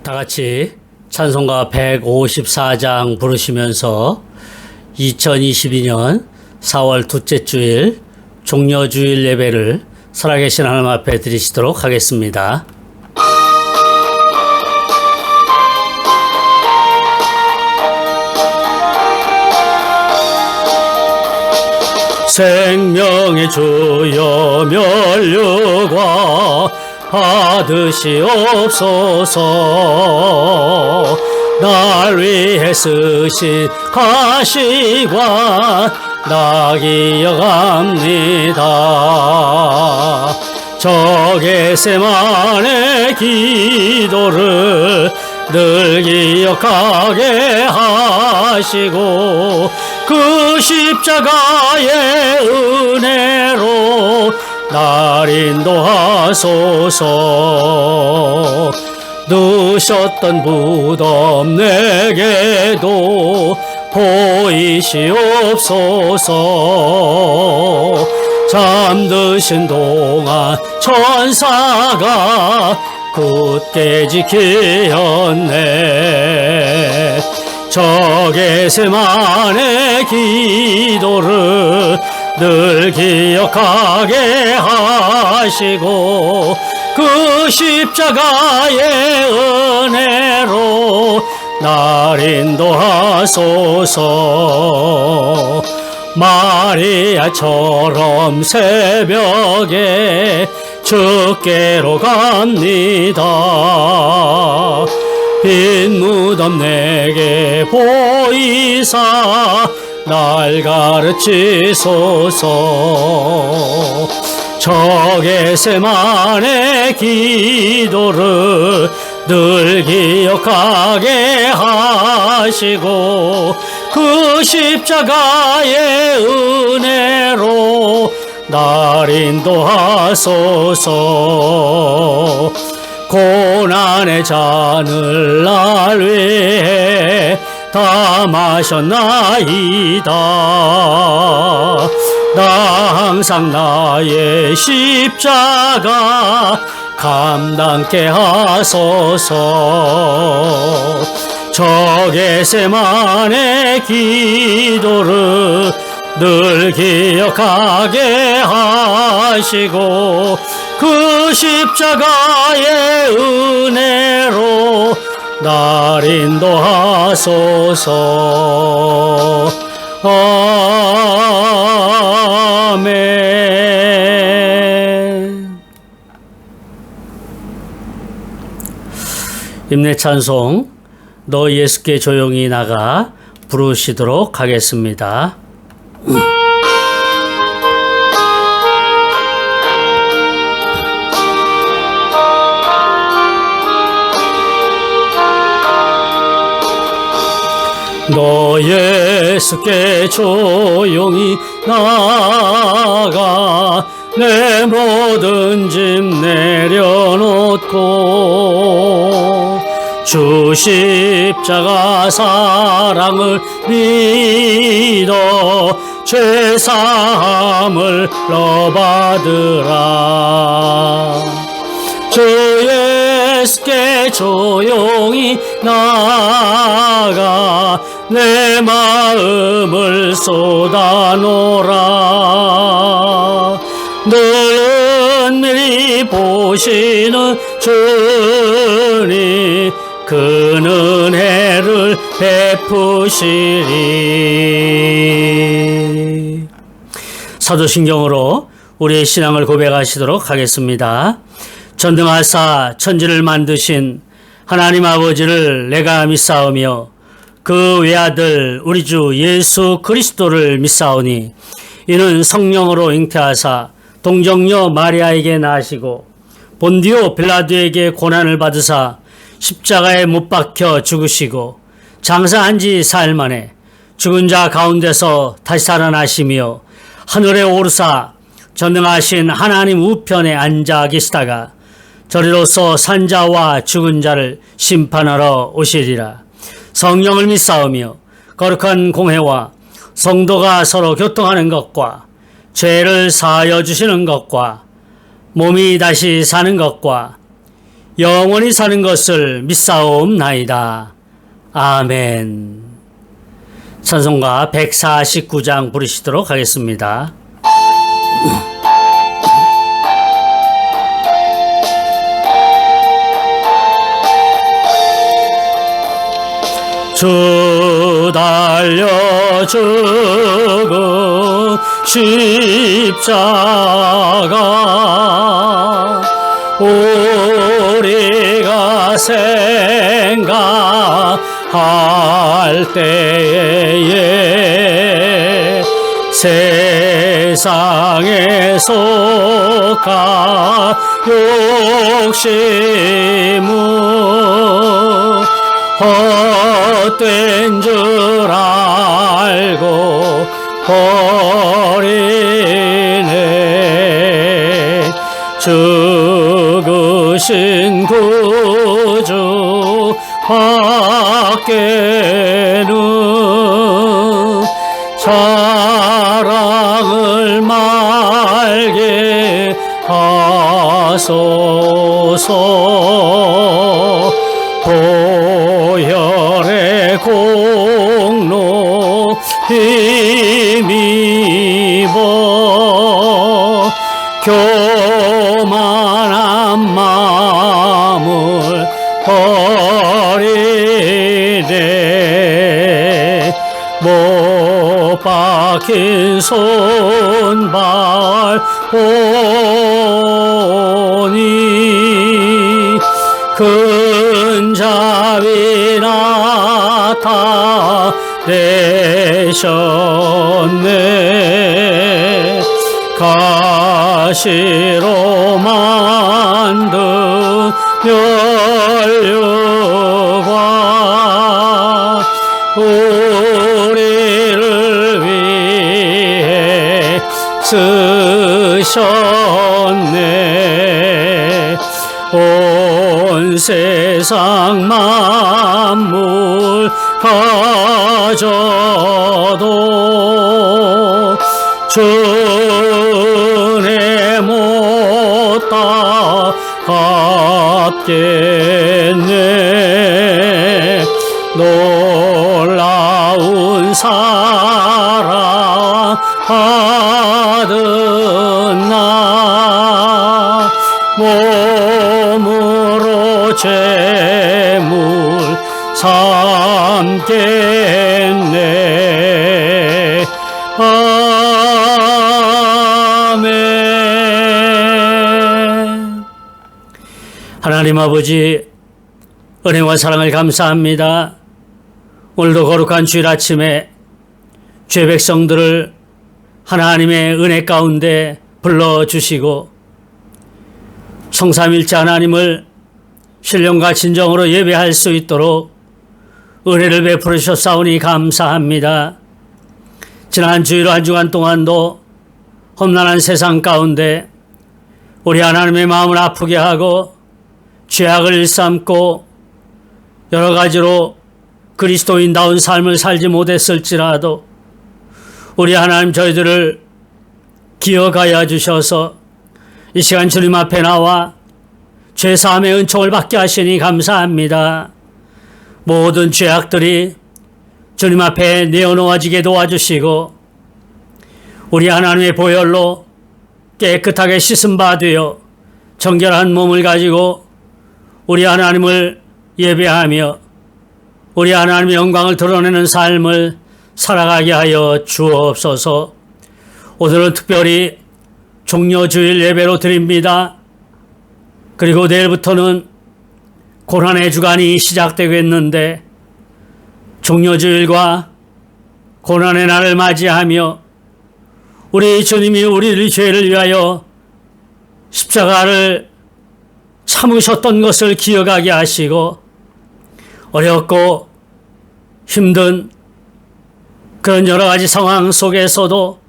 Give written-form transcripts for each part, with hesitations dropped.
다 같이 찬송가 154장 부르시면서 2022년 4월 둘째 주일 종려주일 예배를 살아계신 하나님 앞에 드리시도록 하겠습니다. 생명의 주여 면류관 받으시옵소서. 날 위해 쓰신 가시관 나 기억합니다. 저 겟세마네 기도를 늘 기억하게 하시고 그 십자가의 은혜로 날 인도하소서. 누셨던 무덤 내게도 보이시옵소서. 잠드신 동안 천사가 굳게 지키었네. 저 겟세마네 기도를 늘 기억하게 하시고 그 십자가의 은혜로 날 인도하소서. 마리아처럼 새벽에 주께로 갑니다. 빈 무덤 내게 보이사 날 가르치소서. 저 겟세마네 기도를 늘 기억하게 하시고 그 십자가의 은혜로 날 인도하소서. 고난의 잔을 날 위해 다 마셨나이다. 나 항상 나의 십자가 감당케 하소서. 저 겟세마네 기도를 늘 기억하게 하시고 그 십자가의 은혜로 날 인도하소서. 아멘. 임내 찬송 너 예수께 조용히 나가 부르시도록 하겠습니다. 너 예수께 조용히 나가 내 모든 짐 내려놓고 주 십자가 사랑을 믿어 죄사함을 너 받으라. 주 예수께 조용히 나가 내 마음을 쏟아놓으라. 늘 은밀히 보시는 주님 그 은혜를 베푸시리. 사도신경으로 우리의 신앙을 고백하시도록 하겠습니다. 전능하사 천지를 만드신 하나님 아버지를 내가 믿사오며 그 외아들 우리 주 예수 그리스도를 믿사오니 이는 성령으로 잉태하사 동정녀 마리아에게 나시고 본디오 빌라도에게 고난을 받으사 십자가에 못 박혀 죽으시고 장사한 지 사흘 만에 죽은 자 가운데서 다시 살아나시며 하늘에 오르사 전능하신 하나님 우편에 앉아 계시다가 저리로서 산 자와 죽은 자를 심판하러 오시리라. 성령을 믿사오며 거룩한 공회와 성도가 서로 교통하는 것과 죄를 사하여 주시는 것과 몸이 다시 사는 것과 영원히 사는 것을 믿사옵나이다. 아멘. 찬송가 149장 부르시도록 하겠습니다. 주 달려 죽은 십자가 우리가 생각할 때에 세상에 속한 욕심은 헛된 줄 알고 버리네. 죽으신 구주 밖에는 사랑을 말게 하소서. 보혈의 공로 힘입어 교만한 마음을 버리네. 못 박힌 손발 보니 큰 자비 나타내셨네. 가시로 만든 면류관 우리를 위해 쓰셨네. 온 세상 만물 가져도 주네 못다 갚겠네. 놀라운 사랑 받은 나 몸으로 제물 삼겠네. 아멘. 하나님 아버지, 은혜와 사랑을 감사합니다. 오늘도 거룩한 주일 아침에 죄 백성들을 하나님의 은혜 가운데 불러주시고 성삼일체 하나님을 신령과 진정으로 예배할 수 있도록 은혜를 베풀으셨사오니 감사합니다. 지난 주일 한 주간 동안도 험난한 세상 가운데 우리 하나님의 마음을 아프게 하고 죄악을 일삼고 여러 가지로 그리스도인다운 삶을 살지 못했을지라도 우리 하나님 저희들을 기억하여 주셔서 이 시간 주님 앞에 나와 죄사함의 은총을 받게 하시니 감사합니다. 모든 죄악들이 주님 앞에 내어놓아지게 도와주시고 우리 하나님의 보혈로 깨끗하게 씻음 바 되어 정결한 몸을 가지고 우리 하나님을 예배하며 우리 하나님의 영광을 드러내는 삶을 살아가게 하여 주옵소서. 오늘은 특별히 종려주일 예배로 드립니다. 그리고 내일부터는 고난의 주간이 시작되겠는데 종려주일과 고난의 날을 맞이하며 우리 주님이 우리의 죄를 위하여 십자가를 참으셨던 것을 기억하게 하시고 어렵고 힘든 그런 여러 가지 상황 속에서도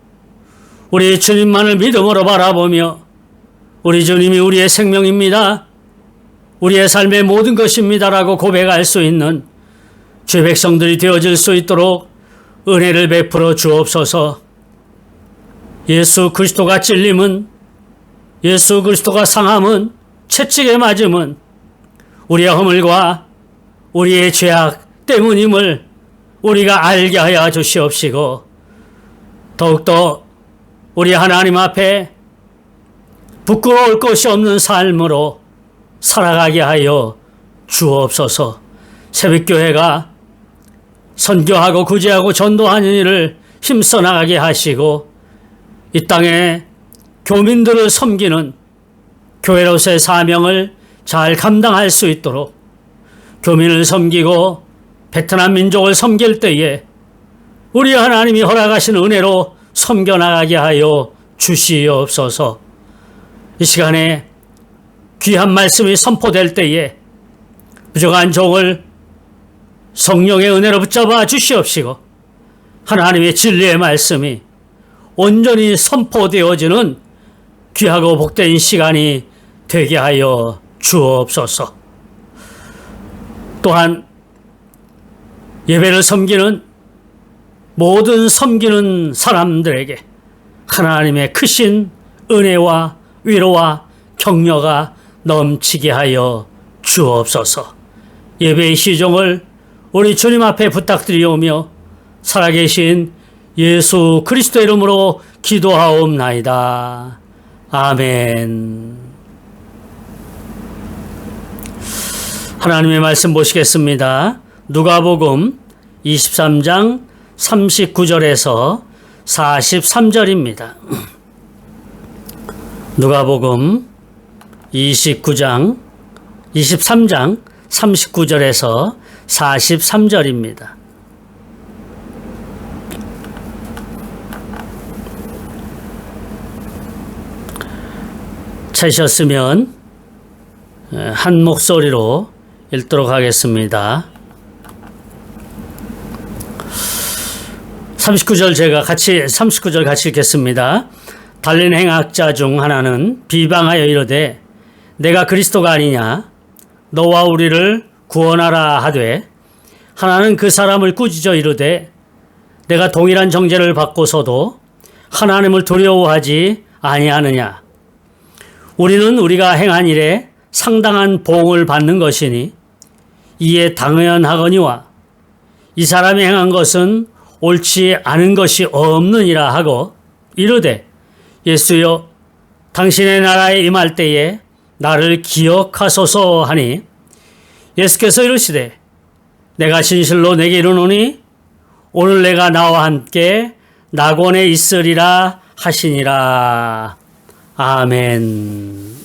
우리 주님만을 믿음으로 바라보며 우리 주님이 우리의 생명입니다. 우리의 삶의 모든 것입니다라고 고백할 수 있는 죄 백성들이 되어질 수 있도록 은혜를 베풀어 주옵소서. 예수 그리스도가 찔림은, 예수 그리스도가 상함은, 채찍에 맞음은 우리의 허물과 우리의 죄악 때문임을 우리가 알게 하여 주시옵시고 더욱더 우리 하나님 앞에 부끄러울 것이 없는 삶으로 살아가게 하여 주옵소서. 새벽교회가 선교하고 구제하고 전도하는 일을 힘써 나가게 하시고 이 땅에 교민들을 섬기는 교회로서의 사명을 잘 감당할 수 있도록 교민을 섬기고 베트남 민족을 섬길 때에 우리 하나님이 허락하신 은혜로 섬겨나가게 하여 주시옵소서. 이 시간에 귀한 말씀이 선포될 때에 부족한 종을 성령의 은혜로 붙잡아 주시옵시고 하나님의 진리의 말씀이 온전히 선포되어지는 귀하고 복된 시간이 되게 하여 주옵소서. 또한 예배를 섬기는 모든 섬기는 사람들에게 하나님의 크신 은혜와 위로와 격려가 넘치게 하여 주옵소서. 예배의 시종을 우리 주님 앞에 부탁드리오며 살아계신 예수 그리스도 이름으로 기도하옵나이다. 아멘. 하나님의 말씀 보시겠습니다. 누가복음 23장 39절에서 43절입니다. 누가복음 23장 39절에서 43절입니다. 찾으셨으면 한 목소리로 읽도록 하겠습니다. 39절 같이 읽겠습니다. 달린 행악자 중 하나는 비방하여 이르되 내가 그리스도가 아니냐 너와 우리를 구원하라 하되 하나는 그 사람을 꾸짖어 이르되 내가 동일한 정죄를 받고서도 하나님을 두려워하지 아니하느냐 우리는 우리가 행한 일에 상당한 보응을 받는 것이니 이에 당연하거니와 이 사람이 행한 것은 옳지 않은 것이 없느니라 하고 이르되 예수여 당신의 나라에 임할 때에 나를 기억하소서 하니 예수께서 이르시되 내가 진실로 내게 이르노니 오늘 내가 나와 함께 낙원에 있으리라 하시니라. 아멘.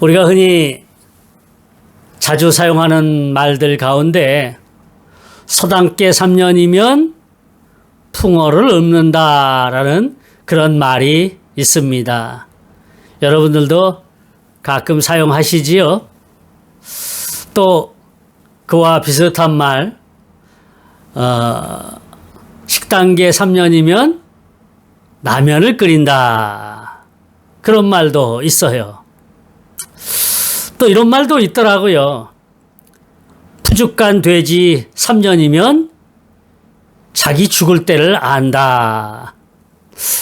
우리가 흔히 자주 사용하는 말들 가운데 서당계 3년이면 풍어를 읊는다라는 그런 말이 있습니다. 여러분들도 가끔 사용하시지요? 또 그와 비슷한 말, 식당계 3년이면 라면을 끓인다. 그런 말도 있어요. 또 이런 말도 있더라고요. 푸죽간 돼지 3년이면 자기 죽을 때를 안다.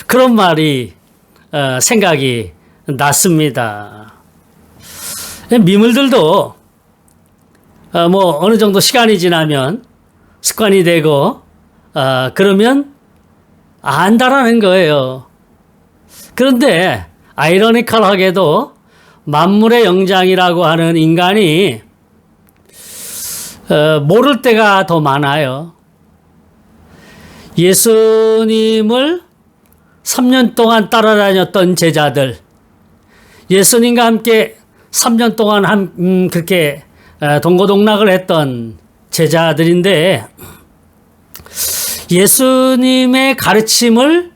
그런 말이 생각이 났습니다. 미물들도 어느 정도 시간이 지나면 습관이 되고 그러면 안다라는 거예요. 그런데 아이러니컬하게도 만물의 영장이라고 하는 인간이 모를 때가 더 많아요. 예수님을 3년 동안 따라다녔던 제자들, 예수님과 함께 3년 동안 그렇게 동고동락을 했던 제자들인데 예수님의 가르침을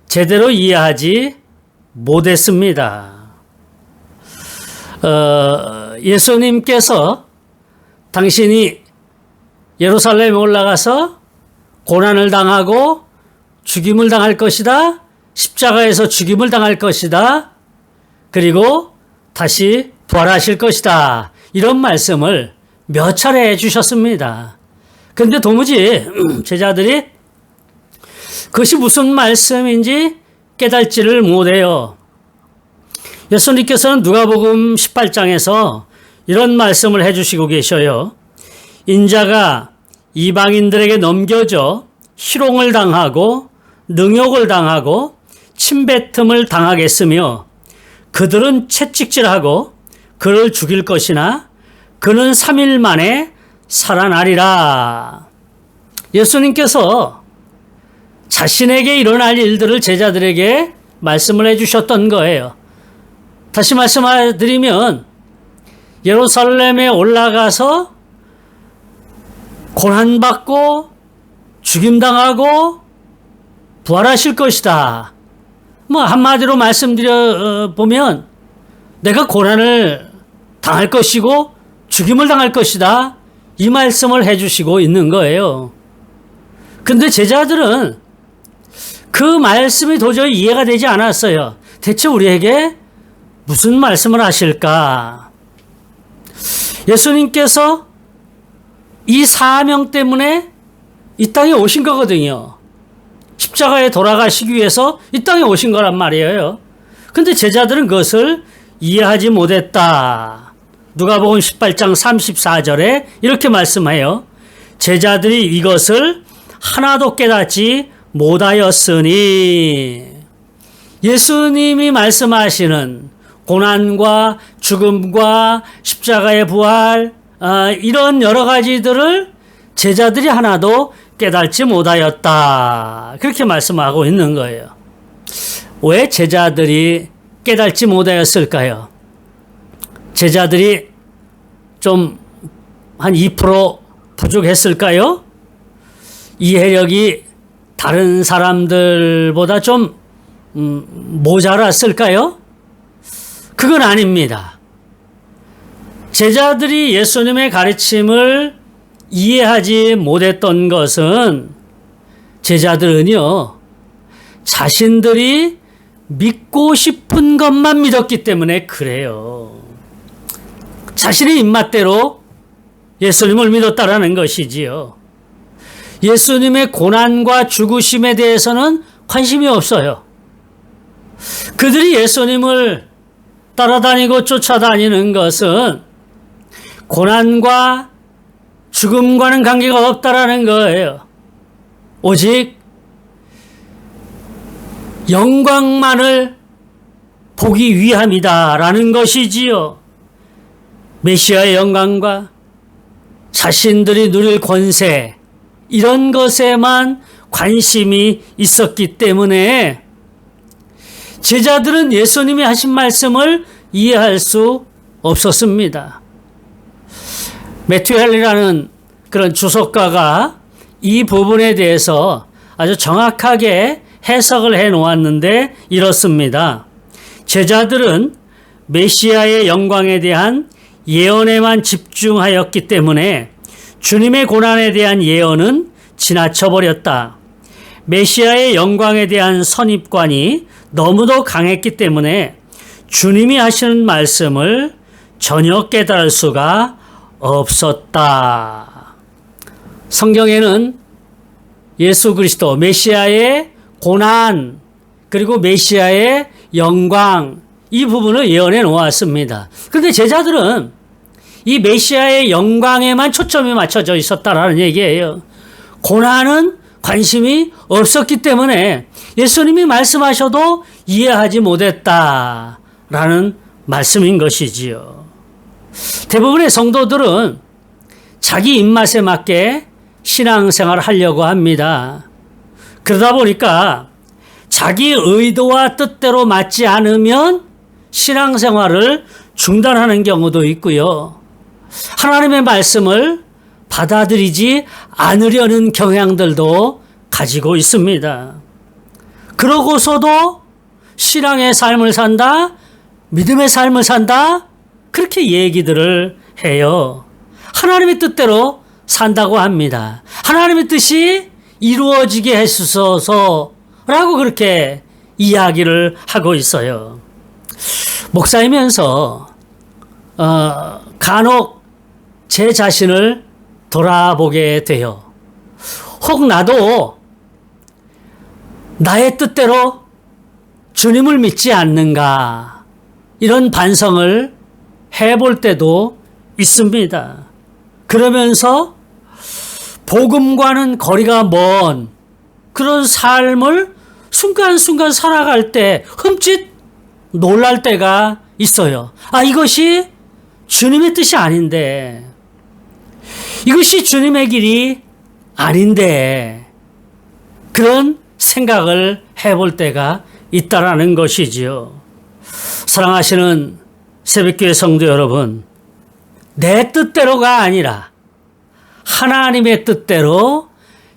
제대로 이해하지 못했습니다. 예수님께서 당신이 예루살렘에 올라가서 고난을 당하고 죽임을 당할 것이다. 십자가에서 죽임을 당할 것이다. 그리고 다시 부활하실 것이다. 이런 말씀을 몇 차례 해주셨습니다. 그런데 도무지 제자들이 그것이 무슨 말씀인지 깨달지를 못해요. 예수님께서는 누가복음 18장에서 이런 말씀을 해주시고 계셔요. 인자가 이방인들에게 넘겨져 희롱을 당하고 능욕을 당하고 침뱉음을 당하겠으며 그들은 채찍질하고 그를 죽일 것이나 그는 3일 만에 살아나리라. 예수님께서 자신에게 일어날 일들을 제자들에게 말씀을 해주셨던 거예요. 다시 말씀드리면 예루살렘에 올라가서 고난받고 죽임당하고 부활하실 것이다. 한마디로 말씀드려 보면 내가 고난을 당할 것이고 죽임을 당할 것이다. 이 말씀을 해주시고 있는 거예요. 근데 제자들은 그 말씀이 도저히 이해가 되지 않았어요. 대체 우리에게 무슨 말씀을 하실까? 예수님께서 이 사명 때문에 이 땅에 오신 거거든요. 십자가에 돌아가시기 위해서 이 땅에 오신 거란 말이에요. 근데 제자들은 그것을 이해하지 못했다. 누가복음 18장 34절에 이렇게 말씀해요. 제자들이 이것을 하나도 깨닫지 못하였으니. 예수님이 말씀하시는 고난과 죽음과 십자가의 부활, 이런 여러 가지들을 제자들이 하나도 깨닫지 못하였다. 그렇게 말씀하고 있는 거예요. 왜 제자들이 깨닫지 못하였을까요? 제자들이 좀 한 2% 부족했을까요? 이해력이 다른 사람들보다 좀 모자랐을까요? 그건 아닙니다. 제자들이 예수님의 가르침을 이해하지 못했던 것은 제자들은요, 자신들이 믿고 싶은 것만 믿었기 때문에 그래요. 자신의 입맛대로 예수님을 믿었다라는 것이지요. 예수님의 고난과 죽으심에 대해서는 관심이 없어요. 그들이 예수님을 따라다니고 쫓아다니는 것은 고난과 죽음과는 관계가 없다라는 거예요. 오직 영광만을 보기 위함이다라는 것이지요. 메시아의 영광과 자신들이 누릴 권세, 이런 것에만 관심이 있었기 때문에 제자들은 예수님이 하신 말씀을 이해할 수 없었습니다. 매튜 헬리라는 그런 주석가가 이 부분에 대해서 아주 정확하게 해석을 해 놓았는데 이렇습니다. 제자들은 메시아의 영광에 대한 예언에만 집중하였기 때문에 주님의 고난에 대한 예언은 지나쳐 버렸다. 메시아의 영광에 대한 선입관이 너무도 강했기 때문에 주님이 하시는 말씀을 전혀 깨달을 수가 없었다. 성경에는 예수 그리스도 메시아의 고난 그리고 메시아의 영광, 이 부분을 예언해 놓았습니다. 그런데 제자들은 이 메시아의 영광에만 초점이 맞춰져 있었다라는 얘기예요. 고난은 관심이 없었기 때문에 예수님이 말씀하셔도 이해하지 못했다라는 말씀인 것이지요. 대부분의 성도들은 자기 입맛에 맞게 신앙생활을 하려고 합니다. 그러다 보니까 자기 의도와 뜻대로 맞지 않으면 신앙생활을 중단하는 경우도 있고요. 하나님의 말씀을 받아들이지 않으려는 경향들도 가지고 있습니다. 그러고서도 신앙의 삶을 산다, 믿음의 삶을 산다, 그렇게 얘기들을 해요. 하나님의 뜻대로 산다고 합니다. 하나님의 뜻이 이루어지게 해주소서라고 그렇게 이야기를 하고 있어요. 목사이면서 간혹 제 자신을 돌아보게 돼요. 혹 나도 나의 뜻대로 주님을 믿지 않는가? 이런 반성을 해볼 때도 있습니다. 그러면서 복음과는 거리가 먼 그런 삶을 순간순간 살아갈 때 흠칫 놀랄 때가 있어요. 이것이 주님의 뜻이 아닌데, 이것이 주님의 길이 아닌데, 그런 생각을 해볼 때가 있다라는 것이지요. 사랑하시는 새벽교회 성도 여러분, 내 뜻대로가 아니라 하나님의 뜻대로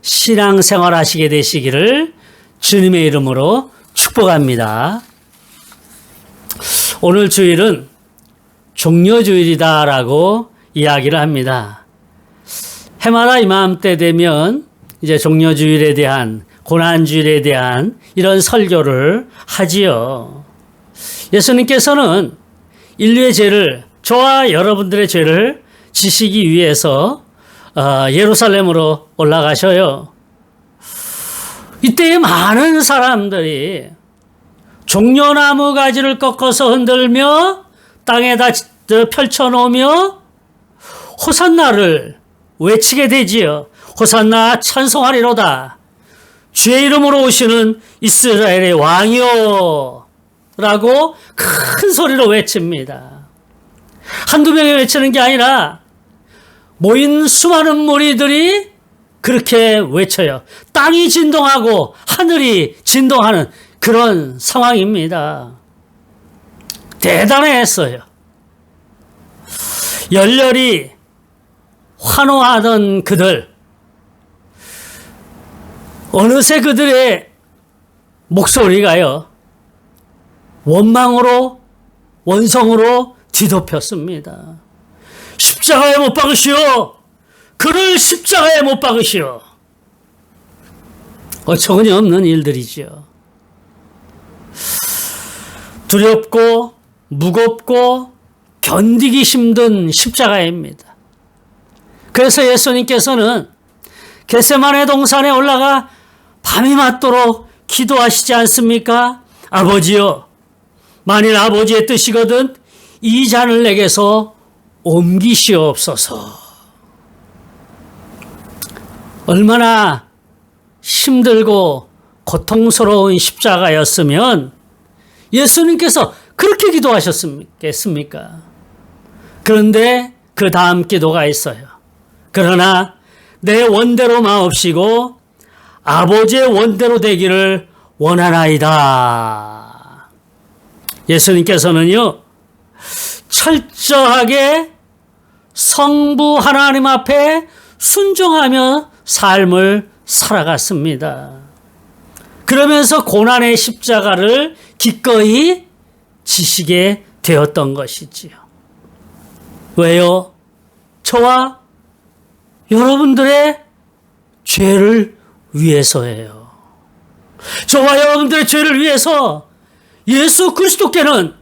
신앙생활 하시게 되시기를 주님의 이름으로 축복합니다. 오늘 주일은 종려주일이다라고 이야기를 합니다. 해마다 이맘때 되면 이제 종려주일에 대한, 고난주일에 대한 이런 설교를 하지요. 예수님께서는 인류의 죄를, 저와 여러분들의 죄를 지시기 위해서 예루살렘으로 올라가셔요. 이때 많은 사람들이 종려나무 가지를 꺾어서 흔들며 땅에다 펼쳐놓으며 호산나를 외치게 되지요. 호산나 찬송하리로다. 주의 이름으로 오시는 이스라엘의 왕이요 라고 큰 소리로 외칩니다. 한두 명이 외치는 게 아니라 모인 수많은 무리들이 그렇게 외쳐요. 땅이 진동하고 하늘이 진동하는 그런 상황입니다. 대단했어요. 열렬히 환호하던 그들, 어느새 그들의 목소리가요, 원망으로, 원성으로 뒤덮였습니다. 십자가에 못 박으시오! 그를 십자가에 못 박으시오! 어처구니 없는 일들이죠. 두렵고 무겁고 견디기 힘든 십자가입니다. 그래서 예수님께서는 겟세마네 동산에 올라가 밤이 맞도록 기도하시지 않습니까? 아버지여, 만일 아버지의 뜻이거든 이 잔을 내게서 옮기시옵소서. 얼마나 힘들고 고통스러운 십자가였으면 예수님께서 그렇게 기도하셨겠습니까? 그런데 그 다음 기도가 있어요. 그러나 내 원대로 마옵시고 아버지의 원대로 되기를 원하나이다. 예수님께서는요, 철저하게 성부 하나님 앞에 순종하며 삶을 살아갔습니다. 그러면서 고난의 십자가를 기꺼이 지시게 되었던 것이지요. 왜요? 저와 여러분들의 죄를 위해서예요. 저와 여러분들의 죄를 위해서 예수 그리스도께서는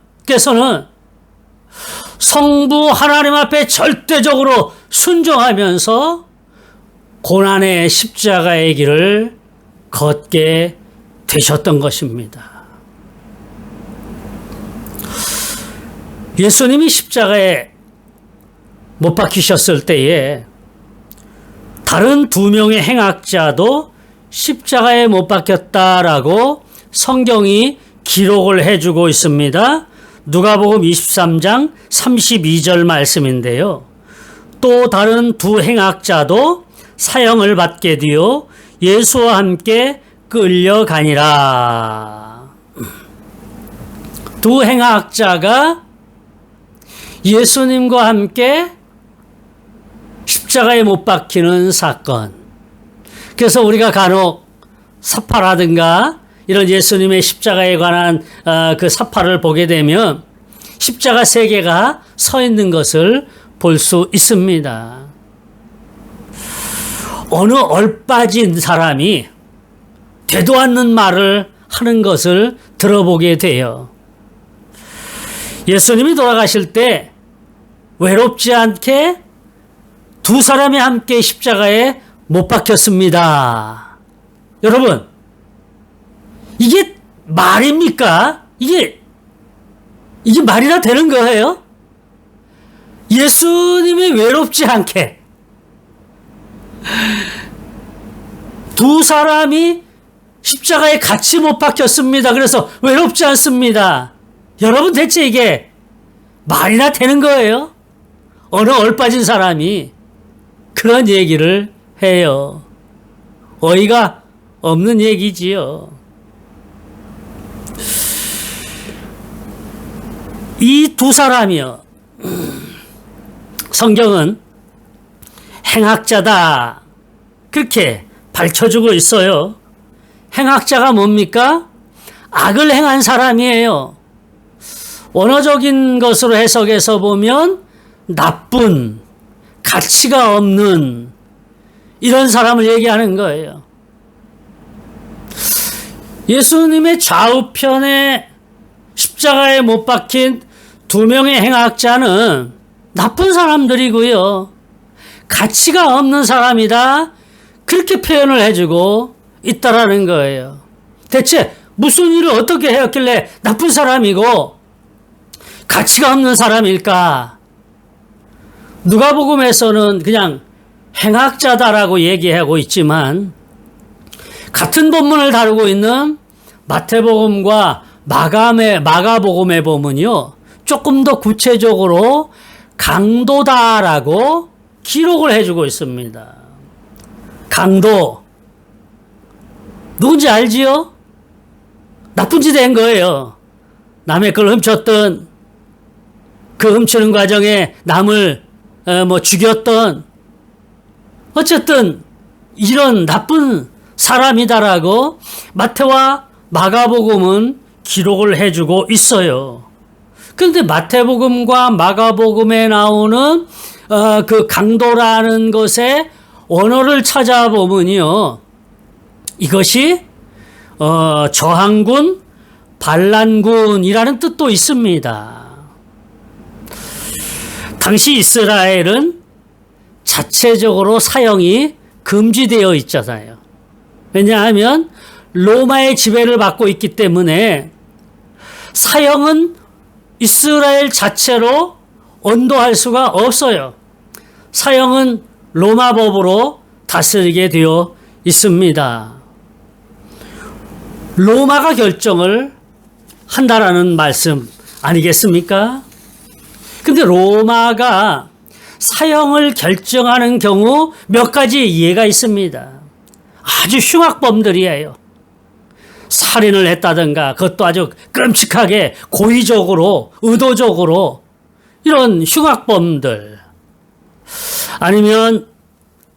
성부 하나님 앞에 절대적으로 순종하면서 고난의 십자가의 길을 걷게 되셨던 것입니다. 예수님이 십자가에 못 박히셨을 때에 다른 두 명의 행악자도 십자가에 못 박혔다라고 성경이 기록을 해주고 있습니다. 누가복음 23장 32절 말씀인데요. 또 다른 두 행악자도 사형을 받게 되어 예수와 함께 끌려가니라. 두 행악자가 예수님과 함께 십자가에 못 박히는 사건. 그래서 우리가 간혹 사파라든가 이런 예수님의 십자가에 관한 그 사파를 보게 되면 십자가 세 개가 서 있는 것을 볼 수 있습니다. 어느 얼빠진 사람이 되도 않는 말을 하는 것을 들어보게 돼요. 예수님이 돌아가실 때 외롭지 않게 두 사람이 함께 십자가에 못 박혔습니다. 여러분, 이게 말입니까? 이게 이게 말이나 되는 거예요? 예수님이 외롭지 않게 두 사람이 십자가에 같이 못 박혔습니다. 그래서 외롭지 않습니다. 여러분, 대체 이게 말이나 되는 거예요? 어느 얼빠진 사람이 그런 얘기를 해요. 어이가 없는 얘기지요. 이 두 사람이요, 성경은 행악자다 그렇게 밝혀주고 있어요. 행악자가 뭡니까? 악을 행한 사람이에요. 원어적인 것으로 해석해서 보면 나쁜, 가치가 없는 이런 사람을 얘기하는 거예요. 예수님의 좌우편에 십자가에 못 박힌 두 명의 행악자는 나쁜 사람들이고요, 가치가 없는 사람이다 그렇게 표현을 해주고 있다라는 거예요. 대체 무슨 일을 어떻게 해왔길래 나쁜 사람이고 가치가 없는 사람일까? 누가복음에서는 그냥 행악자다라고 얘기하고 있지만 같은 본문을 다루고 있는 마태복음과 마가복음에 보면요, 조금 더 구체적으로 강도다라고 기록을 해주고 있습니다. 강도, 누군지 알지요? 나쁜 짓 한 거예요. 남의 걸 훔쳤던, 그 훔치는 과정에 남을 죽였던, 어쨌든 이런 나쁜 사람이다라고 마태와 마가복음은 기록을 해주고 있어요. 그런데 마태복음과 마가복음에 나오는 그 강도라는 것의 원어를 찾아보면요, 이것이 저항군, 반란군이라는 뜻도 있습니다. 당시 이스라엘은 자체적으로 사형이 금지되어 있잖아요. 왜냐하면 로마의 지배를 받고 있기 때문에 사형은 이스라엘 자체로 언도할 수가 없어요. 사형은 로마 법으로 다스리게 되어 있습니다. 로마가 결정을 한다라는 말씀 아니겠습니까? 근데 로마가 사형을 결정하는 경우 몇 가지 예가 있습니다. 아주 흉악범들이에요. 살인을 했다든가, 그것도 아주 끔찍하게 고의적으로, 의도적으로, 이런 흉악범들. 아니면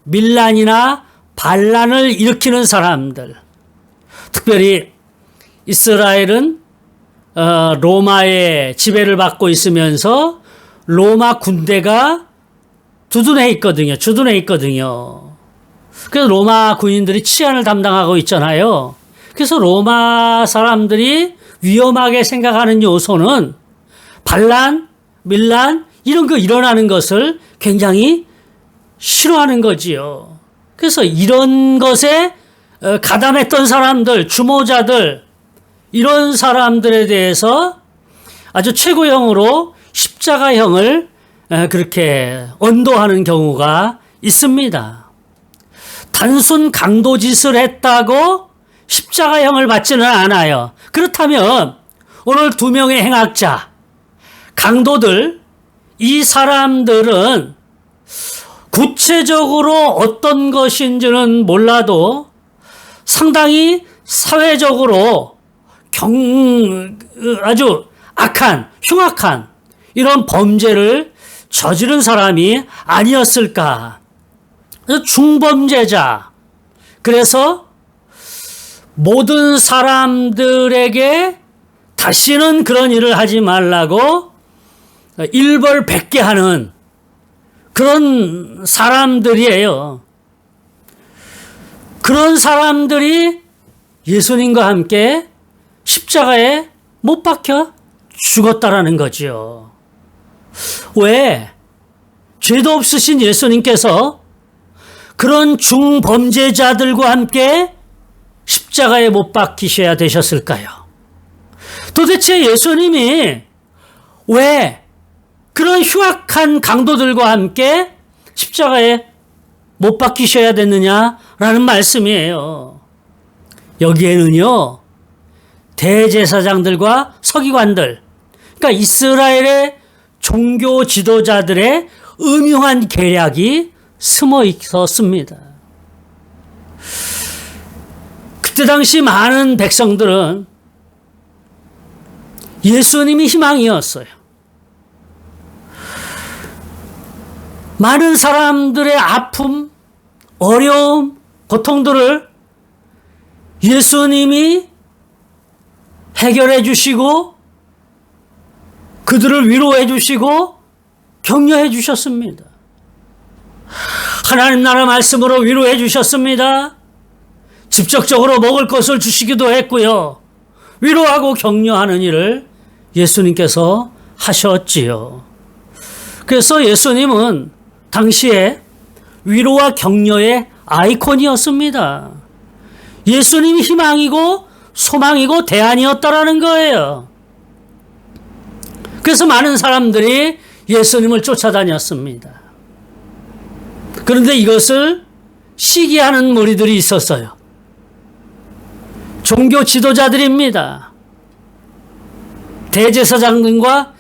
밀란이나 반란을 일으키는 사람들. 특별히 이스라엘은 로마의 지배를 받고 있으면서 로마 군대가 주둔해 있거든요. 그래서 로마 군인들이 치안을 담당하고 있잖아요. 그래서 로마 사람들이 위험하게 생각하는 요소는 반란, 밀란 이런 거 일어나는 것을 굉장히 싫어하는 거지요. 그래서 이런 것에 가담했던 사람들, 주모자들, 이런 사람들에 대해서 아주 최고형으로 십자가형을 그렇게 언도하는 경우가 있습니다. 단순 강도짓을 했다고 십자가형을 받지는 않아요. 그렇다면 오늘 두 명의 행악자, 강도들, 이 사람들은 구체적으로 어떤 것인지는 몰라도 상당히 사회적으로 아주 악한, 흉악한 이런 범죄를 저지른 사람이 아니었을까. 중범죄자. 그래서 모든 사람들에게 다시는 그런 일을 하지 말라고 일벌백계 하는 그런 사람들이에요. 그런 사람들이 예수님과 함께 십자가에 못 박혀 죽었다라는 거죠. 왜? 죄도 없으신 예수님께서 그런 중범죄자들과 함께 십자가에 못 박히셔야 되셨을까요? 도대체 예수님이 왜 그런 흉악한 강도들과 함께 십자가에 못 박히셔야 됐느냐라는 말씀이에요. 여기에는요, 대제사장들과 서기관들, 그러니까 이스라엘의 종교 지도자들의 음흉한 계략이 숨어 있었습니다. 그때 당시 많은 백성들은 예수님이 희망이었어요. 많은 사람들의 아픔, 어려움, 고통들을 예수님이 해결해 주시고 그들을 위로해 주시고 격려해 주셨습니다. 하나님 나라 말씀으로 위로해 주셨습니다. 직접적으로 먹을 것을 주시기도 했고요. 위로하고 격려하는 일을 예수님께서 하셨지요. 그래서 예수님은 당시에 위로와 격려의 아이콘이었습니다. 예수님이 희망이고 소망이고 대안이었다라는 거예요. 그래서 많은 사람들이 예수님을 쫓아다녔습니다. 그런데 이것을 시기하는 무리들이 있었어요. 종교 지도자들입니다. 대제사장들과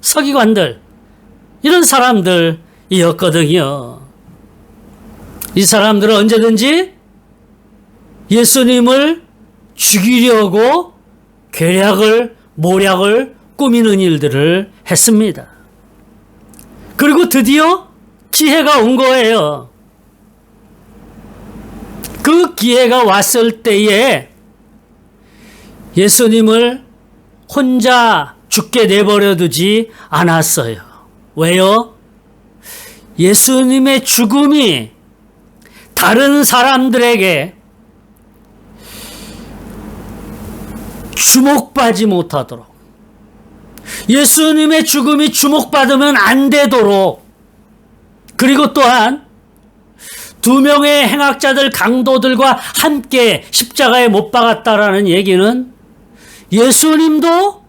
서기관들, 이런 사람들이었거든요. 이 사람들은 언제든지 예수님을 죽이려고 계략을, 모략을 꾸미는 일들을 했습니다. 그리고 드디어 기회가 온 거예요. 그 기회가 왔을 때에 예수님을 혼자 죽게 내버려 두지 않았어요. 왜요? 예수님의 죽음이 다른 사람들에게 주목받지 못하도록, 예수님의 죽음이 주목받으면 안 되도록, 그리고 또한 2명의 행악자들, 강도들과 함께 십자가에 못 박았다라는 얘기는 예수님도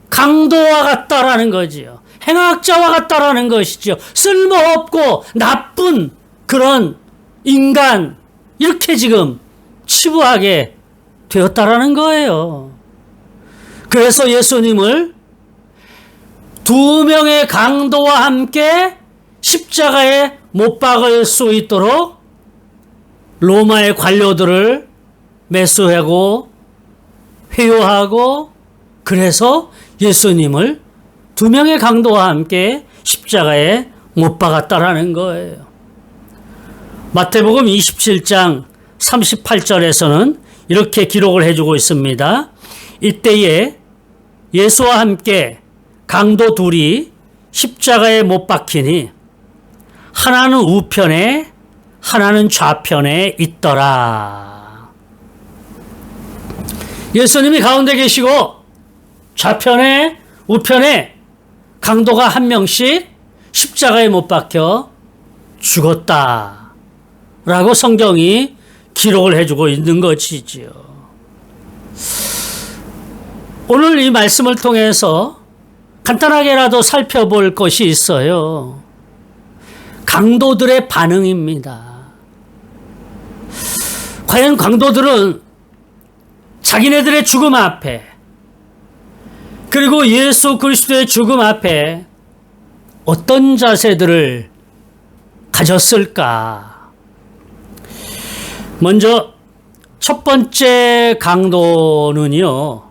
강도와 같다라는 거지요. 행악자와 같다라는 것이죠. 쓸모없고 나쁜 그런 인간, 이렇게 지금 치부하게 되었다라는 거예요. 그래서 예수님을 2명의 강도와 함께 십자가에 못 박을 수 있도록 로마의 관료들을 매수하고 회유하고, 그래서 예수님을 2명의 강도와 함께 십자가에 못 박았다라는 거예요. 마태복음 27장 38절에서는 이렇게 기록을 해주고 있습니다. 이때에 예수와 함께 강도 둘이 십자가에 못 박히니 하나는 우편에 하나는 좌편에 있더라. 예수님이 가운데 계시고 좌편에 우편에 강도가 한 명씩 십자가에 못 박혀 죽었다 라고 성경이 기록을 해주고 있는 것이지요. 오늘 이 말씀을 통해서 간단하게라도 살펴볼 것이 있어요. 강도들의 반응입니다. 과연 강도들은 자기네들의 죽음 앞에, 그리고 예수 그리스도의 죽음 앞에 어떤 자세들을 가졌을까? 먼저 첫 번째 강도는요,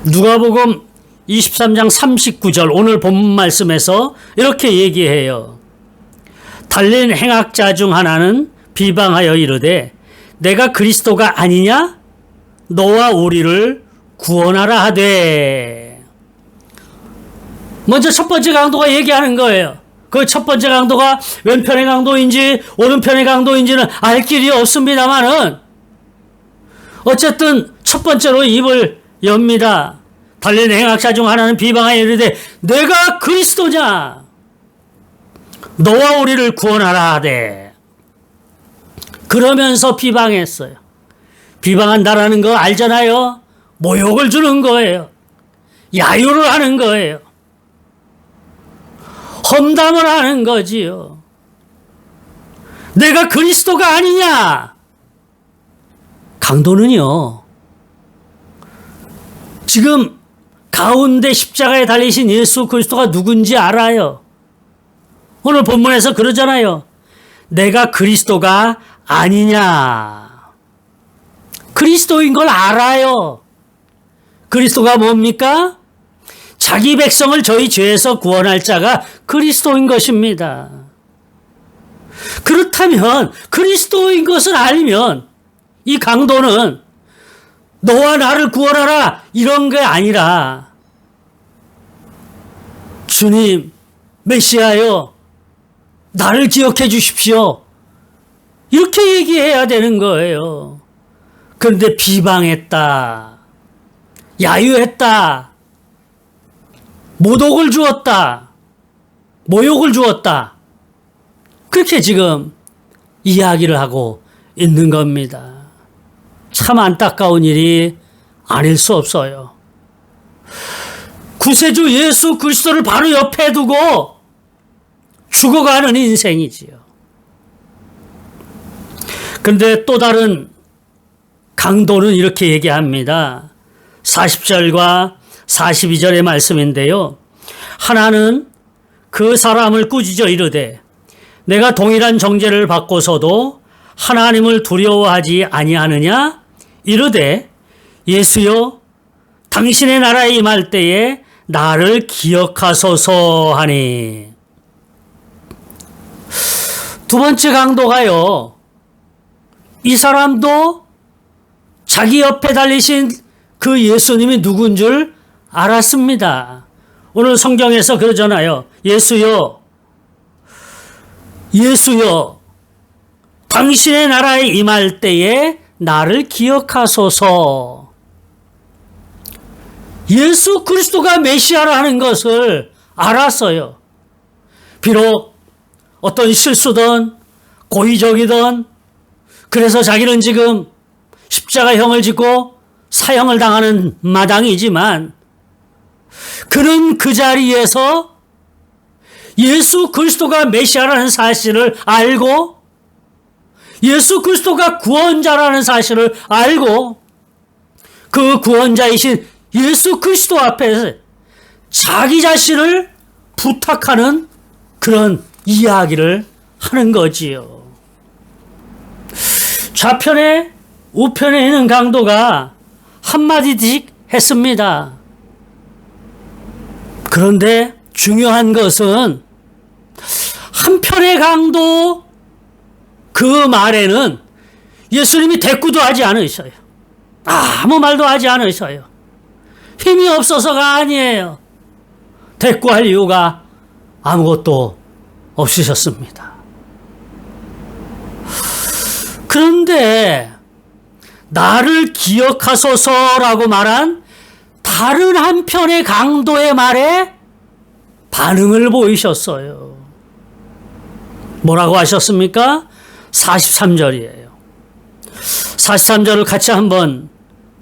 누가복음 23장 39절 오늘 본문 말씀에서 이렇게 얘기해요. 달린 행악자 중 하나는 비방하여 이르되 내가 그리스도가 아니냐? 너와 우리를 구원하라 하되. 먼저 첫 번째 강도가 얘기하는 거예요. 그 첫 번째 강도가 왼편의 강도인지 오른편의 강도인지는 알 길이 없습니다만은 어쨌든 첫 번째로 입을 엽니다. 달린 행악자 중 하나는 비방하여 이르되 내가 그리스도냐? 너와 우리를 구원하라 하되. 그러면서 비방했어요. 비방한다라는 거 알잖아요. 모욕을 주는 거예요. 야유를 하는 거예요. 험담을 하는 거지요. 내가 그리스도가 아니냐? 강도는요, 지금 가운데 십자가에 달리신 예수 그리스도가 누군지 알아요. 오늘 본문에서 그러잖아요. 내가 그리스도가 아니냐. 그리스도인 걸 알아요. 그리스도가 뭡니까? 자기 백성을 저희 죄에서 구원할 자가 그리스도인 것입니다. 그렇다면 그리스도인 것을 알면 이 강도는 너와 나를 구원하라 이런 게 아니라 주님 메시아여 나를 기억해 주십시오 이렇게 얘기해야 되는 거예요. 그런데 비방했다, 야유했다, 모독을 주었다, 모욕을 주었다, 그렇게 지금 이야기를 하고 있는 겁니다. 참 안타까운 일이 아닐 수 없어요. 구세주 예수 그리스도를 바로 옆에 두고 죽어가는 인생이지요. 그런데 또 다른 강도는 이렇게 얘기합니다. 40절과 42절의 말씀인데요. 하나는 그 사람을 꾸짖어 이르되 내가 동일한 정죄를 받고서도 하나님을 두려워하지 아니하느냐? 이르되 예수여 당신의 나라에 임할 때에 나를 기억하소서 하니. 두 번째 강도가요, 이 사람도 자기 옆에 달리신 그 예수님이 누군 줄 알았습니다. 오늘 성경에서 그러잖아요. 예수여, 예수여, 당신의 나라에 임할 때에 나를 기억하소서. 예수 그리스도가 메시아라는 것을 알았어요. 비록 어떤 실수든 고의적이든 그래서 자기는 지금 십자가형을 짓고 사형을 당하는 마당이지만 그는 그 자리에서 예수 그리스도가 메시아라는 사실을 알고 예수 그리스도가 구원자라는 사실을 알고 그 구원자이신 예수 그리스도 앞에서 자기 자신을 부탁하는 그런 이야기를 하는 거지요. 좌편에 우편에 있는 강도가 한마디씩 했습니다. 그런데 중요한 것은 한편의 강도 그 말에는 예수님이 대꾸도 하지 않으셔요. 아무 말도 하지 않으셔요. 힘이 없어서가 아니에요. 대꾸할 이유가 아무것도 없으셨습니다. 그런데 나를 기억하소서라고 말한 다른 한편의 강도의 말에 반응을 보이셨어요. 뭐라고 하셨습니까? 43절이에요. 43절을 같이 한번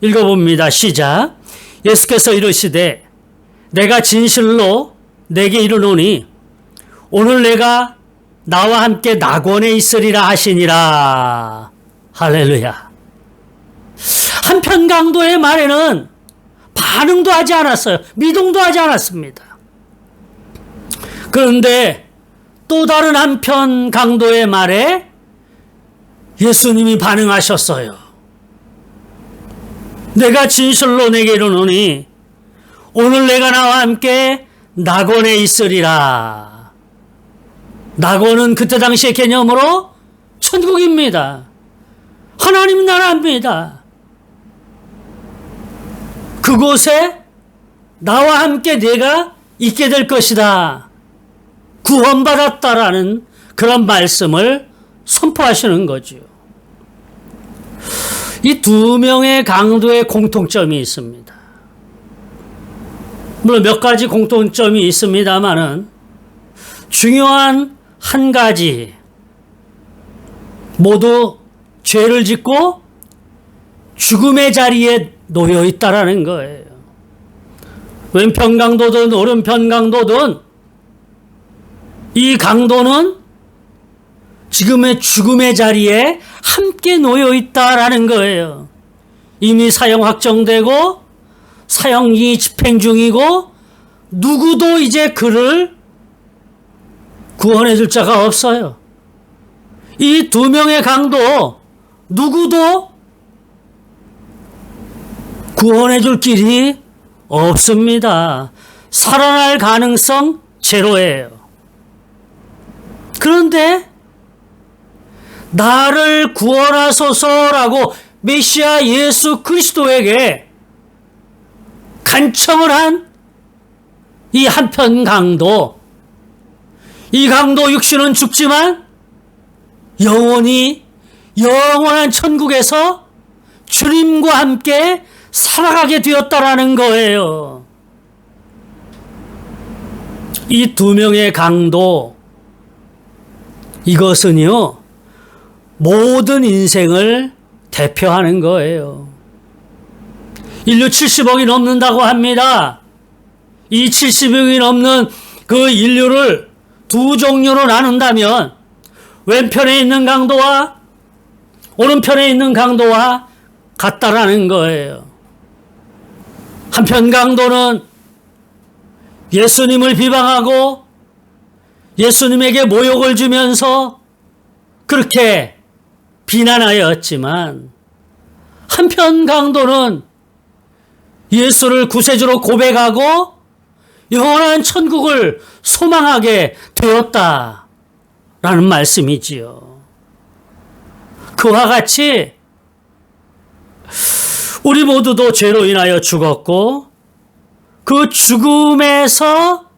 읽어봅니다. 시작. 예수께서 이르시되 내가 진실로 내게 이르노니 오늘 내가 나와 함께 낙원에 있으리라 하시니라. 할렐루야. 한편 강도의 말에는 반응도 하지 않았어요. 미동도 하지 않았습니다. 그런데 또 다른 한편 강도의 말에 예수님이 반응하셨어요. 내가 진실로 내게 이르노니 오늘 내가 나와 함께 낙원에 있으리라. 낙원은 그때 당시의 개념으로 천국입니다. 하나님 나라입니다. 그곳에 나와 함께 내가 있게 될 것이다. 구원받았다라는 그런 말씀을 선포하시는 거죠. 이 두 명의 강도의 공통점이 있습니다. 물론 몇 가지 공통점이 있습니다만은 중요한 한 가지, 모두 죄를 짓고 죽음의 자리에 놓여 있다라는 거예요. 왼편 강도든 오른편 강도든 이 강도는 지금의 죽음의 자리에 함께 놓여 있다라는 거예요. 이미 사형 확정되고 사형이 집행 중이고 누구도 이제 그를 구원해 줄 자가 없어요. 이 두 명의 강도 누구도 구원해 줄 길이 없습니다. 살아날 가능성 제로예요. 그런데 나를 구원하소서라고 메시아 예수 그리스도에게 간청을 한 이 한편 강도, 이 강도 육신은 죽지만 영원한 천국에서 주님과 함께 살아가게 되었다라는 거예요. 이 두 명의 강도, 이것은요, 모든 인생을 대표하는 거예요. 인류 70억이 넘는다고 합니다. 이 70억이 넘는 그 인류를 두 종류로 나눈다면 왼편에 있는 강도와 오른편에 있는 강도와 같다라는 거예요. 한편 강도는 예수님을 비방하고 예수님에게 모욕을 주면서 그렇게 비난하였지만, 한편 강도는 예수를 구세주로 고백하고 영원한 천국을 소망하게 되었다라는 말씀이지요. 그와 같이 우리 모두도 죄로 인하여 죽었고 그 죽음에서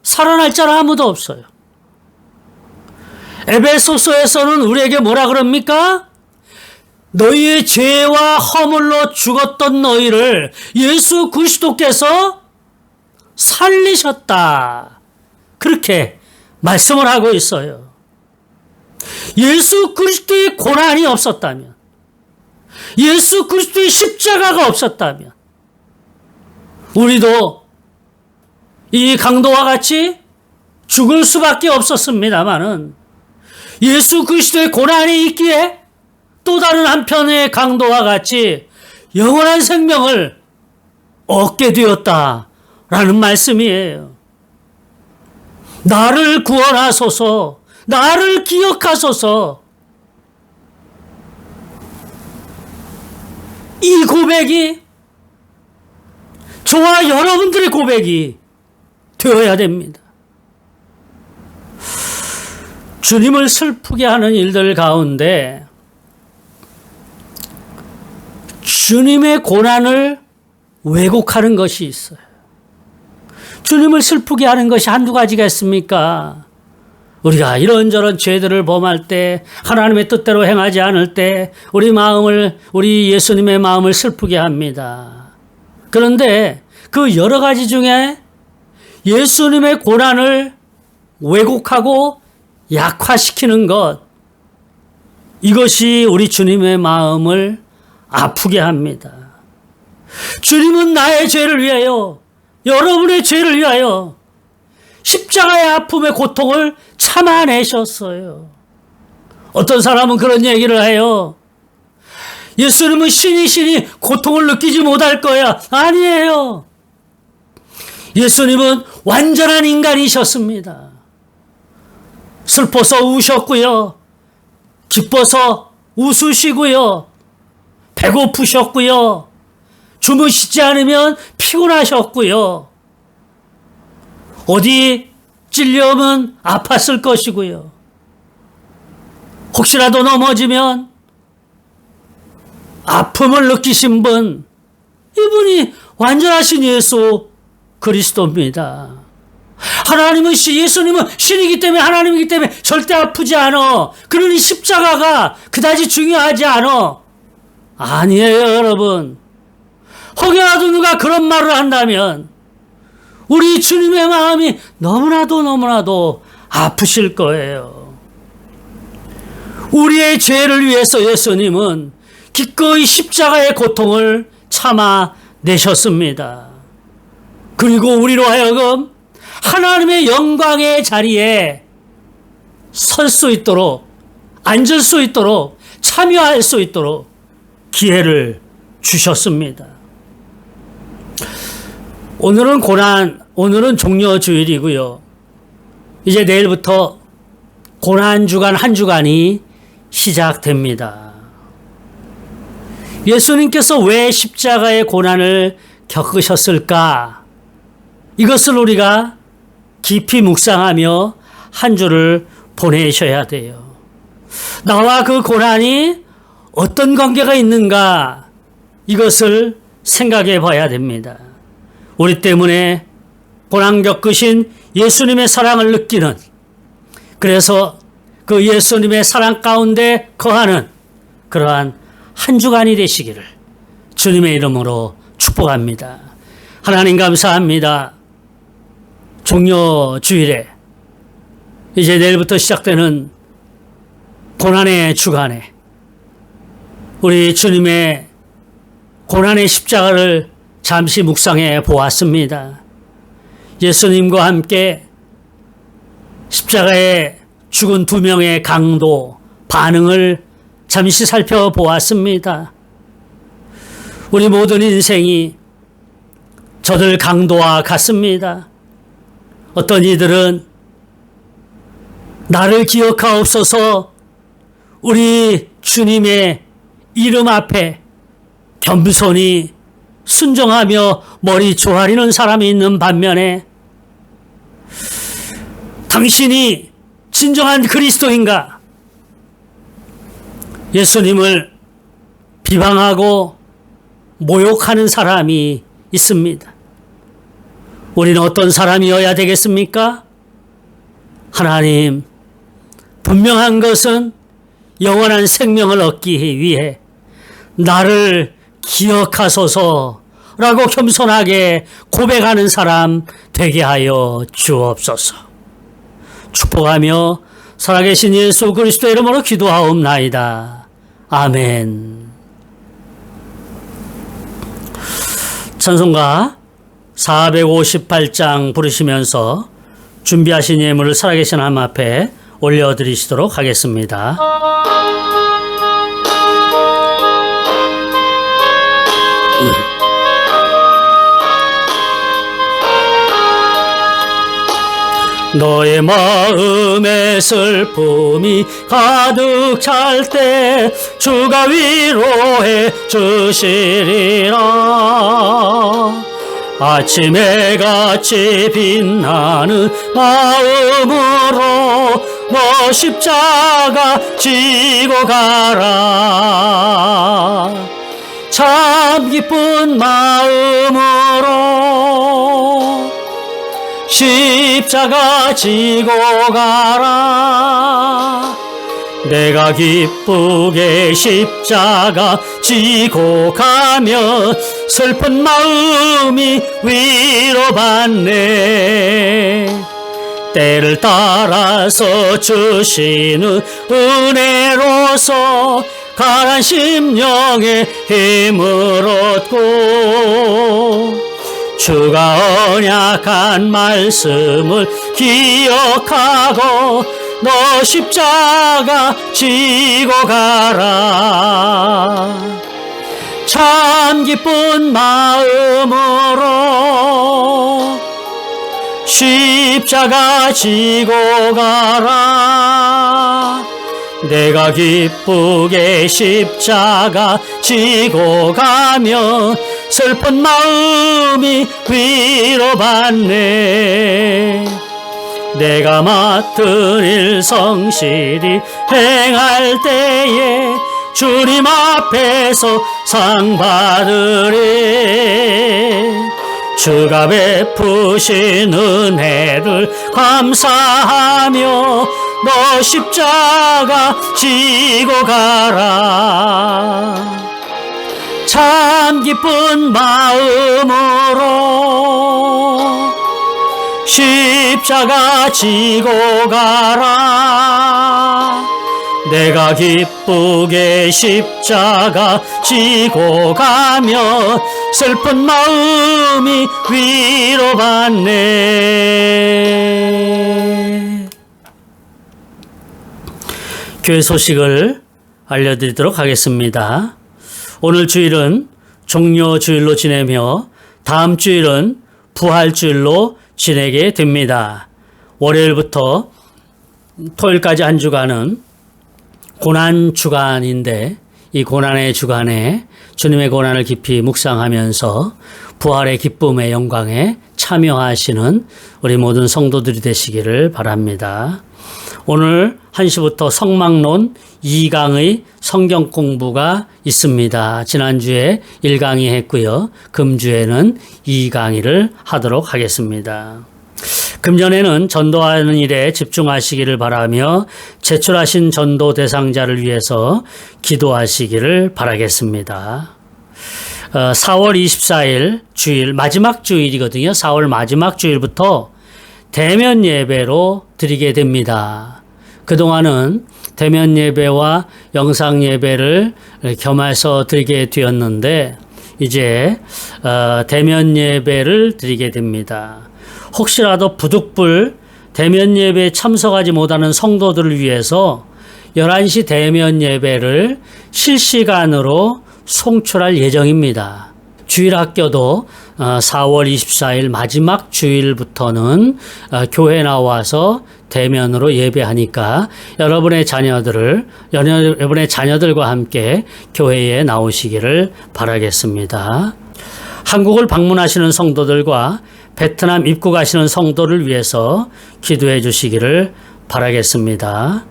살아날 자는 아무도 없어요. 에베소서에서는 우리에게 뭐라 그럽니까? 너희의 죄와 허물로 죽었던 너희를 예수 그리스도께서 살리셨다. 그렇게 말씀을 하고 있어요. 예수 그리스도의 고난이 없었다면, 예수 그리스도의 십자가가 없었다면 우리도 이 강도와 같이 죽을 수밖에 없었습니다마는 예수 그리스도의 고난이 있기에 또 다른 한편의 강도와 같이 영원한 생명을 얻게 되었다라는 말씀이에요. 나를 구원하소서, 나를 기억하소서. 이 고백이 저와 여러분들의 고백이 되어야 됩니다. 주님을 슬프게 하는 일들 가운데 주님의 고난을 왜곡하는 것이 있어요. 주님을 슬프게 하는 것이 한두 가지겠습니까? 우리가 이런저런 죄들을 범할 때, 하나님의 뜻대로 행하지 않을 때 우리 예수님의 마음을 슬프게 합니다. 그런데 그 여러 가지 중에 예수님의 고난을 왜곡하고 약화시키는 것, 이것이 우리 주님의 마음을 아프게 합니다. 주님은 나의 죄를 위하여, 여러분의 죄를 위하여 십자가의 아픔의 고통을 참아내셨어요. 어떤 사람은 그런 얘기를 해요. 예수님은 신이 고통을 느끼지 못할 거야. 아니에요. 예수님은 완전한 인간이셨습니다. 슬퍼서 우셨고요. 기뻐서 웃으시고요. 배고프셨고요. 주무시지 않으면 피곤하셨고요. 어디 찔려면 아팠을 것이고요. 혹시라도 넘어지면 아픔을 느끼신 분, 이분이 완전하신 예수 그리스도입니다. 예수님은 신이기 때문에, 하나님이기 때문에 절대 아프지 않아. 그러니 십자가가 그다지 중요하지 않아. 아니에요, 여러분. 혹여라도 누가 그런 말을 한다면 우리 주님의 마음이 너무나도 아프실 거예요. 우리의 죄를 위해서 예수님은 기꺼이 십자가의 고통을 참아내셨습니다. 그리고 우리로 하여금 하나님의 영광의 자리에 설 수 있도록, 앉을 수 있도록, 참여할 수 있도록 기회를 주셨습니다. 오늘은 종려주일이고요. 이제 내일부터 고난주간 한 주간이 시작됩니다. 예수님께서 왜 십자가의 고난을 겪으셨을까? 이것을 우리가 깊이 묵상하며 한 주를 보내셔야 돼요. 나와 그 고난이 어떤 관계가 있는가? 이것을 생각해 봐야 됩니다. 우리 때문에 고난 겪으신 예수님의 사랑을 느끼는, 그래서 그 예수님의 사랑 가운데 거하는 그러한 한 주간이 되시기를 주님의 이름으로 축복합니다. 하나님 감사합니다. 종려주일에 이제 내일부터 시작되는 고난의 주간에 우리 주님의 고난의 십자가를 잠시 묵상해 보았습니다. 예수님과 함께 십자가에 죽은 두 명의 강도 반응을 잠시 살펴보았습니다. 우리 모든 인생이 저들 강도와 같습니다. 어떤 이들은 나를 기억하옵소서 우리 주님의 이름 앞에 겸손히 순종하며 머리 조아리는 사람이 있는 반면에 당신이 진정한 그리스도인가? 예수님을 비방하고 모욕하는 사람이 있습니다. 우리는 어떤 사람이어야 되겠습니까? 하나님, 분명한 것은 영원한 생명을 얻기 위해 나를 기억하소서라고 겸손하게 고백하는 사람 되게 하여 주옵소서. 축복하며 살아계신 예수 그리스도의 이름으로 기도하옵나이다. 아멘. 찬송가 458장 부르시면서 준비하신 예물을 살아계신 하나님 앞에 올려드리시도록 하겠습니다. 너의 마음에 슬픔이 가득 찰 때 주가 위로해 주시리라. 아침에 같이 빛나는 마음으로 너 십자가 지고 가라. 참 기쁜 마음으로 십자가 지고 가라. 내가 기쁘게 십자가 지고 가면 슬픈 마음이 위로받네. 때를 따라서 주시는 은혜로서 가난 심령에 힘을 얻고 주가 언약한 말씀을 기억하고 너 십자가 지고 가라. 참 기쁜 마음으로 십자가 지고 가라. 내가 기쁘게 십자가 지고 가면 슬픈 마음이 위로받네. 내가 맡은 일 성실히 행할 때에 주님 앞에서 상 받으리. 주가 베푸신 은혜를 감사하며 너 십자가 지고 가라. 참 기쁜 마음으로 십자가 지고 가라. 내가 기쁘게 십자가 지고 가며 슬픈 마음이 위로받네. 교회 소식을 알려드리도록 하겠습니다. 오늘 주일은 종료주일로 지내며 다음 주일은 부활주일로 지내게 됩니다. 월요일부터 토요일까지 한 주간은 고난주간인데 이 고난의 주간에 주님의 고난을 깊이 묵상하면서 부활의 기쁨의 영광에 참여하시는 우리 모든 성도들이 되시기를 바랍니다. 오늘 1시부터 성막론 2강의 성경 공부가 있습니다. 지난주에 1강의 했고요. 금주에는 2강의를 하도록 하겠습니다. 금전에는 전도하는 일에 집중하시기를 바라며 제출하신 전도 대상자를 위해서 기도하시기를 바라겠습니다. 4월 24일 주일, 마지막 주일이거든요. 4월 마지막 주일부터 대면 예배로 드리게 됩니다. 그동안은 대면 예배와 영상 예배를 겸해서 드리게 되었는데 이제 대면 예배를 드리게 됩니다. 혹시라도 부득불 대면 예배에 참석하지 못하는 성도들을 위해서 11시 대면 예배를 실시간으로 송출할 예정입니다. 주일학교도 4월 24일 마지막 주일부터는 교회 나와서 대면으로 예배하니까 여러분의 자녀들과 함께 교회에 나오시기를 바라겠습니다. 한국을 방문하시는 성도들과 베트남 입국하시는 성도를 위해서 기도해 주시기를 바라겠습니다.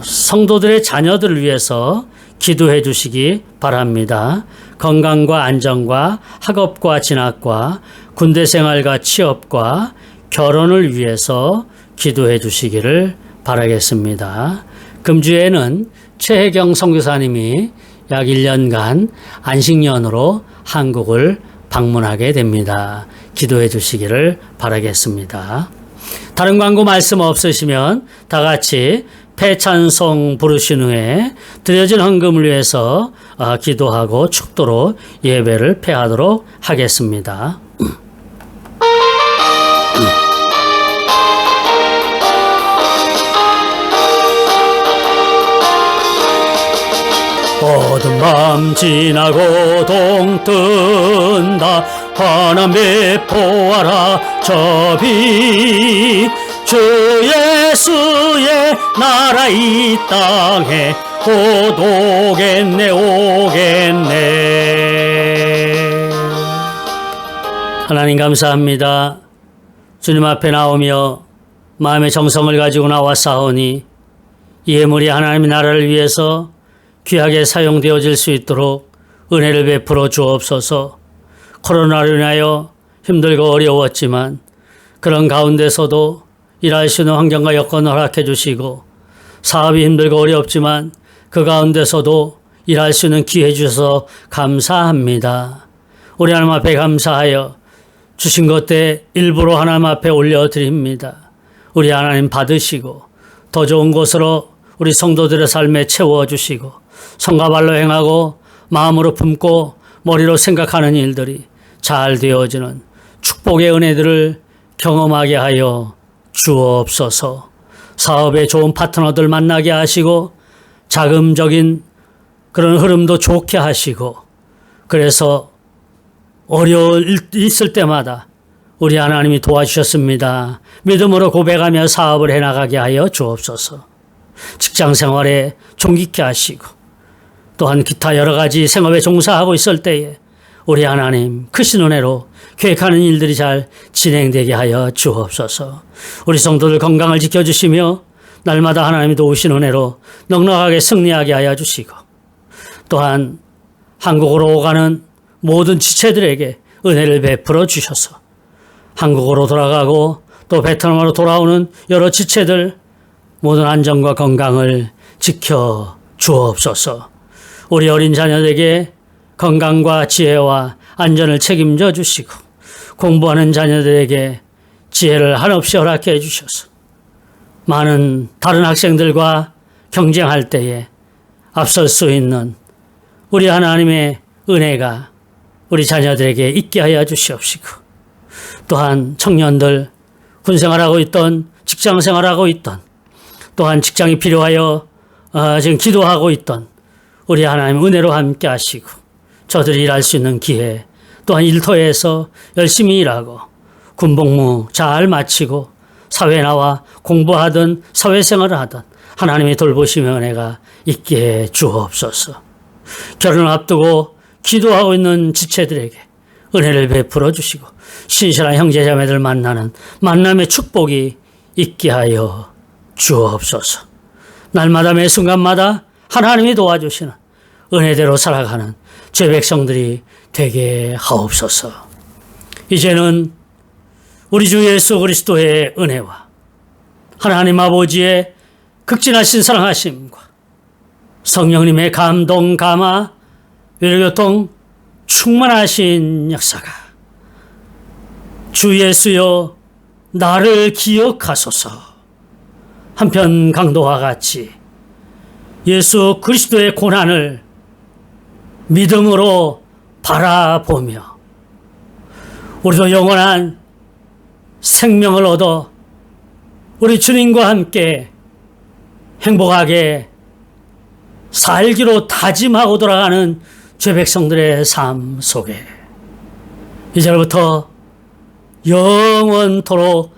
성도들의 자녀들을 위해서 기도해 주시기 바랍니다. 건강과 안전과 학업과 진학과 군대 생활과 취업과 결혼을 위해서 기도해 주시기를 바라겠습니다. 금주에는 최혜경 선교사님이 약 1년간 안식년으로 한국을 방문하게 됩니다. 기도해 주시기를 바라겠습니다. 다른 광고 말씀 없으시면 다 같이 패찬송 부르신 후에 드려진 헌금을 위해서 기도하고 축도로 예배를 폐하도록 하겠습니다. 어두운 밤 지나고 동 뜬다 환한 배포하라 저비 주 예수의 나라 이 땅에 곧 오겠네 오겠네. 하나님 감사합니다. 주님 앞에 나오며 마음의 정성을 가지고 나왔사오니 이 예물이 하나님의 나라를 위해서 귀하게 사용되어질 수 있도록 은혜를 베풀어 주옵소서. 코로나로 인하여 힘들고 어려웠지만 그런 가운데서도 일할 수 있는 환경과 여건을 허락해 주시고 사업이 힘들고 어렵지만 그 가운데서도 일할 수 있는 기회 주셔서 감사합니다. 우리 하나님 앞에 감사하여 주신 것들 일부러 하나님 앞에 올려드립니다. 우리 하나님 받으시고 더 좋은 곳으로 우리 성도들의 삶에 채워주시고 손과 발로 행하고 마음으로 품고 머리로 생각하는 일들이 잘 되어지는 축복의 은혜들을 경험하게 하여 주옵소서. 사업에 좋은 파트너들 만나게 하시고 자금적인 그런 흐름도 좋게 하시고 그래서 어려울 일 있을 때마다 우리 하나님이 도와주셨습니다. 믿음으로 고백하며 사업을 해나가게 하여 주옵소서. 직장 생활에 총깃게 하시고 또한 기타 여러 가지 생업에 종사하고 있을 때에 우리 하나님 크신 은혜로 계획하는 일들이 잘 진행되게 하여 주옵소서. 우리 성도들 건강을 지켜주시며 날마다 하나님이 도우신 은혜로 넉넉하게 승리하게 하여 주시고 또한 한국으로 오가는 모든 지체들에게 은혜를 베풀어 주셔서 한국으로 돌아가고 또 베트남으로 돌아오는 여러 지체들 모든 안전과 건강을 지켜 주옵소서. 우리 어린 자녀들에게 건강과 지혜와 안전을 책임져 주시고 공부하는 자녀들에게 지혜를 한없이 허락해 주셔서 많은 다른 학생들과 경쟁할 때에 앞설 수 있는 우리 하나님의 은혜가 우리 자녀들에게 있게 하여 주시옵시고, 또한 청년들, 군생활하고 있던, 직장생활하고 있던, 또한 직장이 필요하여 지금 기도하고 있던 우리 하나님 은혜로 함께 하시고, 저들이 일할 수 있는 기회, 또한 일터에서 열심히 일하고 군복무 잘 마치고 사회 나와 공부하든 사회생활을 하든 하나님의 돌보심의 은혜가 있게 주옵소서. 결혼을 앞두고 기도하고 있는 지체들에게 은혜를 베풀어 주시고, 신실한 형제자매들 만나는 만남의 축복이 있게 하여 주옵소서. 날마다 매 순간마다 하나님이 도와주시는 은혜대로 살아가는 죄 백성들이 되게 하옵소서. 이제는 우리 주 예수 그리스도의 은혜와 하나님 아버지의 극진하신 사랑하심과 성령님의 감동, 감화, 위로교통 충만하신 역사가 주 예수여 나를 기억하소서 한편 강도와 같이 예수 그리스도의 고난을 믿음으로 바라보며 우리도 영원한 생명을 얻어 우리 주님과 함께 행복하게 살기로 다짐하고 돌아가는 죄 백성들의 삶 속에 이제부터 영원토록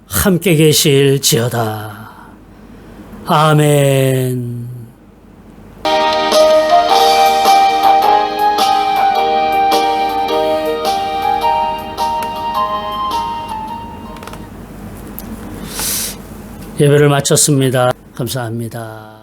함께 계실지어다. 아멘. 예배를 마쳤습니다. 감사합니다.